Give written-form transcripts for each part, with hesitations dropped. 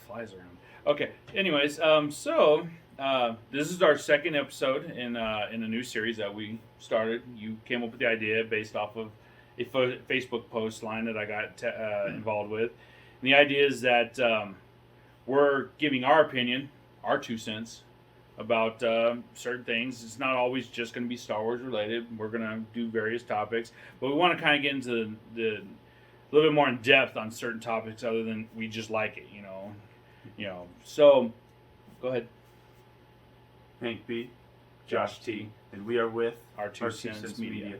flies around. Okay. Anyways, this is our second episode in a new series that we started. You came up with the idea based off of a Facebook post line that I got involved with. And the idea is that we're giving our opinion, our 2 cents, about certain things. It's not always just going to be Star Wars related. We're going to do various topics, but we want to kind of get into the a little bit more in depth on certain topics, other than we just like it, So, go ahead. Hank B, Josh T, and we are with R.2.Cents Media.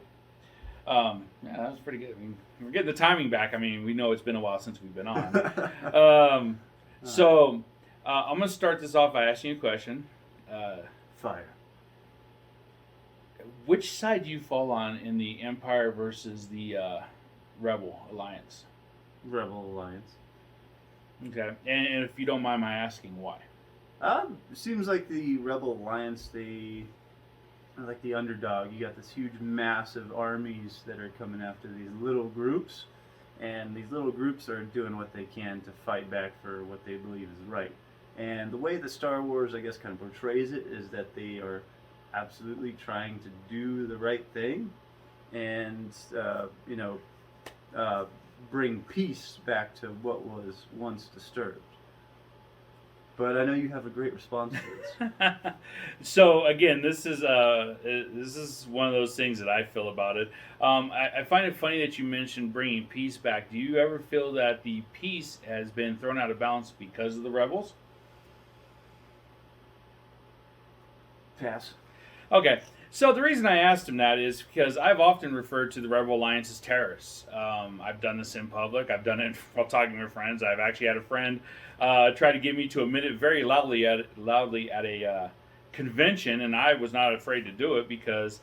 Yeah, that was pretty good. I mean, we're getting the timing back. I mean, we know it's been a while since we've been on. I'm going to start this off by asking you a question. Fire. Which side do you fall on in the Empire versus the Rebel Alliance? Rebel Alliance. Okay, and if you don't mind my asking, why? It seems like the Rebel Alliance, they are like the underdog. You got this huge, massive armies that are coming after these little groups, and these little groups are doing what they can to fight back for what they believe is right. And the way that Star Wars, I guess, kind of portrays it is that they are absolutely trying to do the right thing, and bring peace back to what was once disturbed. But I know you have a great response to this. So again, this is one of those things that I feel about it. I find it funny that you mentioned bringing peace back. Do you ever feel that the peace has been thrown out of balance because of the rebels? Pass. Okay. So the reason I asked him that is because I've often referred to the Rebel Alliance as terrorists. I've done this in public. I've done it while talking with friends. I've actually had a friend try to get me to admit it very loudly at a convention, and I was not afraid to do it because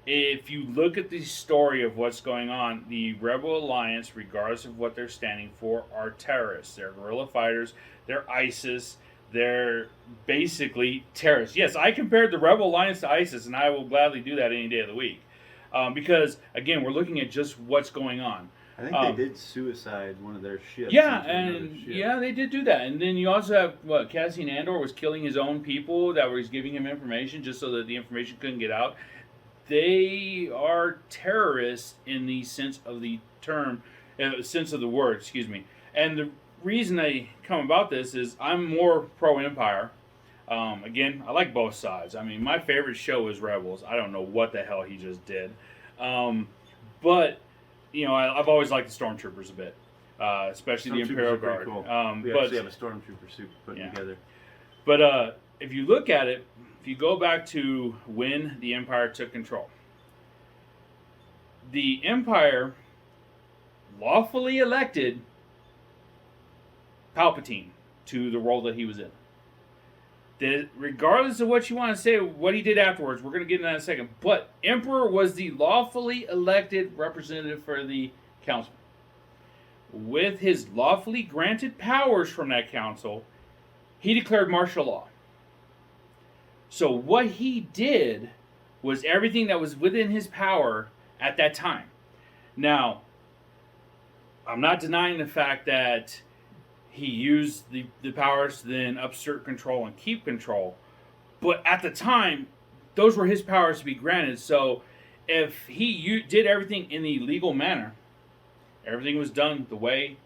if you look at the story of what's going on, the Rebel Alliance, regardless of what they're standing for, are terrorists. They're guerrilla fighters. They're ISIS. They're basically terrorists. Yes, I compared the Rebel Alliance to ISIS, and I will gladly do that any day of the week. Because, again, we're looking at just what's going on. I think they did suicide one of their ships. Yeah, they did do that. And then you also have, Cassian Andor was killing his own people that was giving him information just so that the information couldn't get out. They are terrorists in the sense of the term, sense of the word, excuse me. And the reason I come about this is I'm more pro-Empire. Again, I like both sides. I mean, my favorite show is Rebels. I don't know what the hell he just did. But, I've always liked the Stormtroopers a bit, especially the Imperial Guard. Cool. We actually have a Stormtrooper suit put together. But if you look at it, if you go back to when the Empire took control, the Empire lawfully elected Palpatine to the role that he was in. Regardless of what you want to say, what he did afterwards, we're going to get into that in a second. But Emperor was the lawfully elected representative for the council. With his lawfully granted powers from that council, he declared martial law. So what he did was everything that was within his power at that time. Now, I'm not denying the fact that he used the powers to then assert control and keep control. But at the time, those were his powers to be granted. So if he did everything in the legal manner, everything was done the way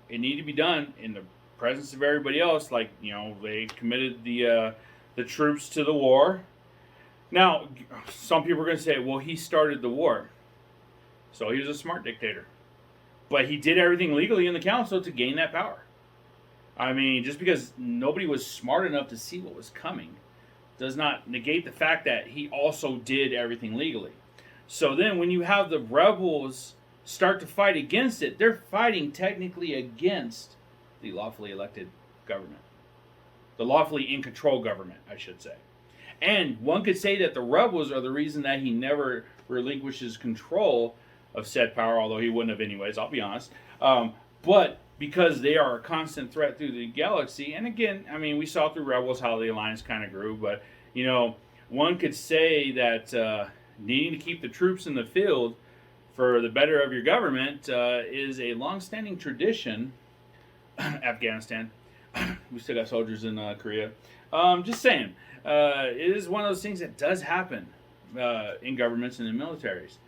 it needed to be done in the presence of everybody else, like, they committed the troops to the war. Now, some people are going to say, well, he started the war. So he was a smart dictator. But he did everything legally in the council to gain that power. I mean, just because nobody was smart enough to see what was coming does not negate the fact that he also did everything legally. So then when you have the rebels start to fight against it, they're fighting technically against the lawfully elected government. The lawfully in control government, I should say. And one could say that the rebels are the reason that he never relinquishes control of said power, although he wouldn't have anyways, I'll be honest. But because they are a constant threat through the galaxy. And again, I mean, we saw through Rebels how the Alliance kind of grew. But, one could say that needing to keep the troops in the field for the better of your government is a long-standing tradition, Afghanistan, We still got soldiers in Korea. Just saying, it is one of those things that does happen in governments and in militaries.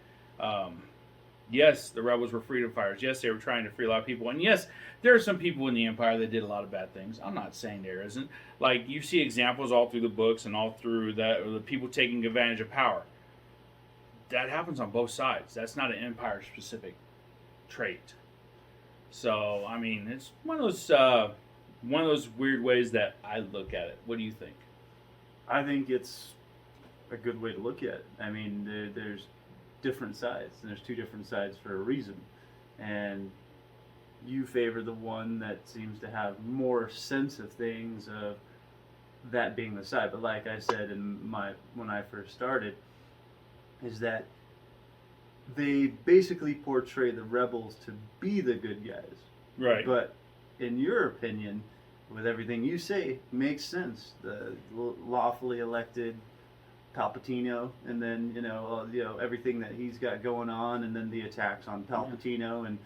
Um, yes, the rebels were freedom fighters. Yes, they were trying to free a lot of people. And yes, there are some people in the empire that did a lot of bad things. I'm not saying there isn't. Like, you see examples all through the books and all through that, the people taking advantage of power. That happens on both sides. That's not an empire specific trait. So, I mean, it's one of those weird ways that I look at it. What do you think? I think it's a good way to look at it. I mean, there's different sides, and there's two different sides for a reason. And you favor the one that seems to have more sense of things, of that being the side. But like I said when I first started, is that they basically portray the rebels to be the good guys. Right. But in your opinion, with everything you say, makes sense. The lawfully elected Palpatino, and then everything that he's got going on, and then the attacks on Palpatino, and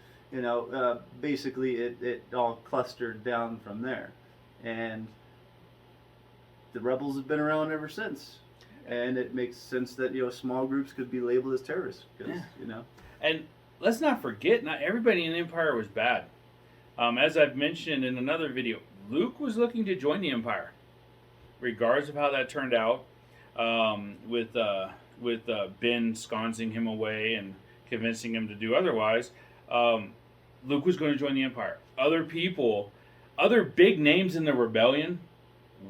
basically it all clustered down from there, and the rebels have been around ever since, and it makes sense that small groups could be labeled as terrorists, because And let's not forget, not everybody in the Empire was bad. As I've mentioned in another video, Luke was looking to join the Empire, regardless of how that turned out. With Ben sconcing him away and convincing him to do otherwise, Luke was going to join the Empire. Other people, other big names in the rebellion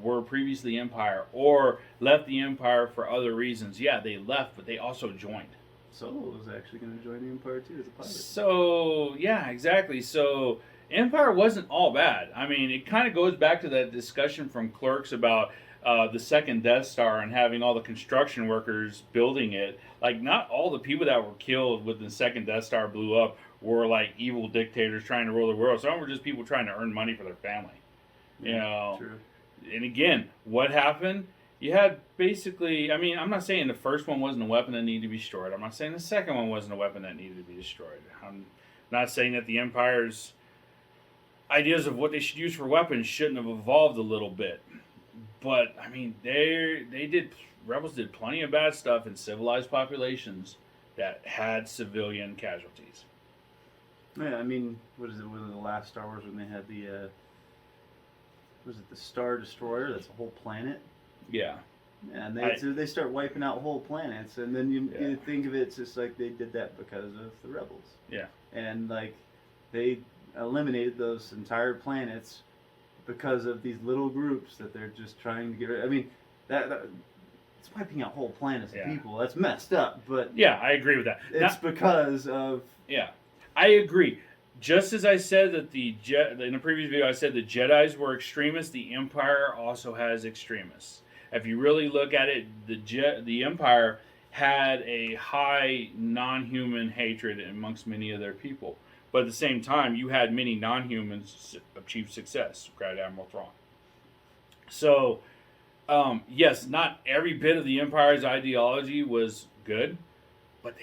were previously Empire or left the Empire for other reasons. Yeah, they left, but they also joined. Solo was actually going to join the Empire too as a pilot. So, yeah, exactly. So, Empire wasn't all bad. I mean, it kind of goes back to that discussion from Clerks about the second Death Star and having all the construction workers building it. Like, not all the people that were killed when the second Death Star blew up were like evil dictators trying to rule the world. Some were just people trying to earn money for their family. True. And again, what happened? You had basically, I mean, I'm not saying the first one wasn't a weapon that needed to be destroyed. I'm not saying the second one wasn't a weapon that needed to be destroyed. I'm not saying that the Empire's ideas of what they should use for weapons shouldn't have evolved a little bit. But, I mean, rebels did plenty of bad stuff in civilized populations that had civilian casualties. Yeah, I mean, what is it, one of the last Star Wars when they had the, was it the Star Destroyer? That's a whole planet. Yeah. And they start wiping out whole planets, and then you think of it, it's just like they did that because of the rebels. Yeah. And like they eliminated those entire planets because of these little groups that they're just trying to get rid of. I mean, that it's wiping out whole planets of people. That's messed up, but yeah, I agree with that. It's because of I agree. Just as I said that in a previous video, I said the Jedis were extremists. The Empire also has extremists. If you really look at it, the Empire had a high non-human hatred amongst many of their people. But at the same time, you had many non-humans achieve success. Grand Admiral Thrawn. So, yes, not every bit of the Empire's ideology was good, but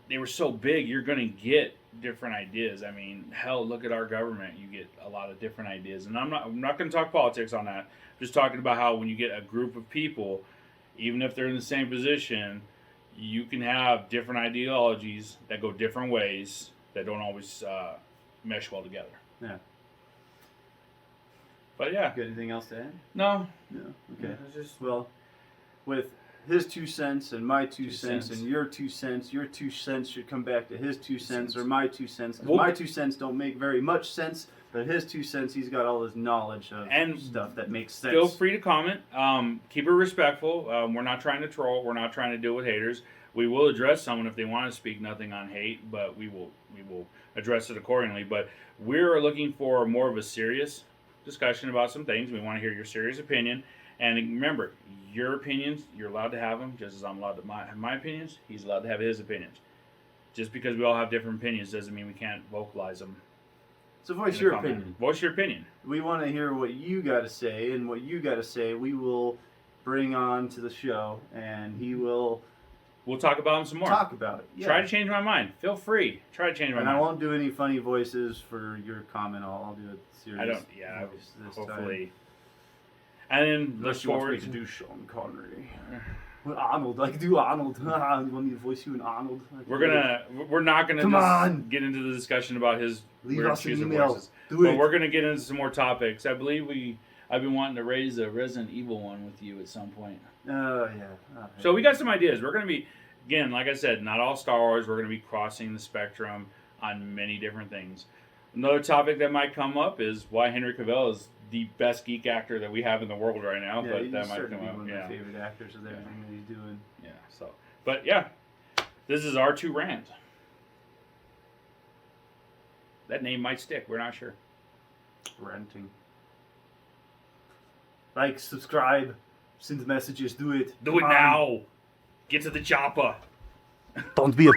they were so big, you're going to get different ideas. I mean, hell, look at our government. You get a lot of different ideas. And I'm not going to talk politics on that. I'm just talking about how when you get a group of people, even if they're in the same position, you can have different ideologies that go different ways that don't always mesh well together. Yeah. But yeah. Got anything else to add? No. No. Okay. Yeah, well, with his 2 cents and my 2 cents and your 2 cents should come back to his 2 cents or my 2 cents. Because my 2 cents don't make very much sense, but his 2 cents, he's got all his knowledge of stuff that makes sense. Feel free to comment. Keep it respectful. We're not trying to troll. We're not trying to deal with haters. We will address someone if they want to speak nothing on hate, but we will address it accordingly. But we're looking for more of a serious discussion about some things. We want to hear your serious opinion. And remember, your opinions, you're allowed to have them, just as I'm allowed to have my opinions. He's allowed to have his opinions. Just because we all have different opinions doesn't mean we can't vocalize them. So voice your opinion. Voice your opinion. We want to hear what you got to say, and what you got to say we will bring on to the show, and he will we'll talk about him some more. Talk about it. Yeah. Try to change my mind. Feel free. Try to change my And mind. I won't do any funny voices for your comment. I'll do it serious. I don't. Yeah. voice this Hopefully. time. And then look Unless you want me forward to do Sean Connery. Well, Arnold, I can do Arnold. You want me to voice you in Arnold? We're not gonna Come just on. get into the discussion about his Leave weird us an choosing email. voices. Do But it. we're gonna get into some more topics. I believe I've been wanting to raise a Resident Evil one with you at some point. Oh, yeah. All right. So we got some ideas. We're gonna be, again, like I said, not all Star Wars. We're gonna be crossing the spectrum on many different things. Another topic that might come up is why Henry Cavill is the best geek actor that we have in the world right now. Yeah, but he's that might starting come to be up. one of Yeah. my favorite actors of everything that he's doing. Yeah. So, but yeah, this is R2 Rant. That name might stick. We're not sure. Renting. Like, subscribe, send messages, do it. Do it Come on. now. Get to the chopper. Don't be a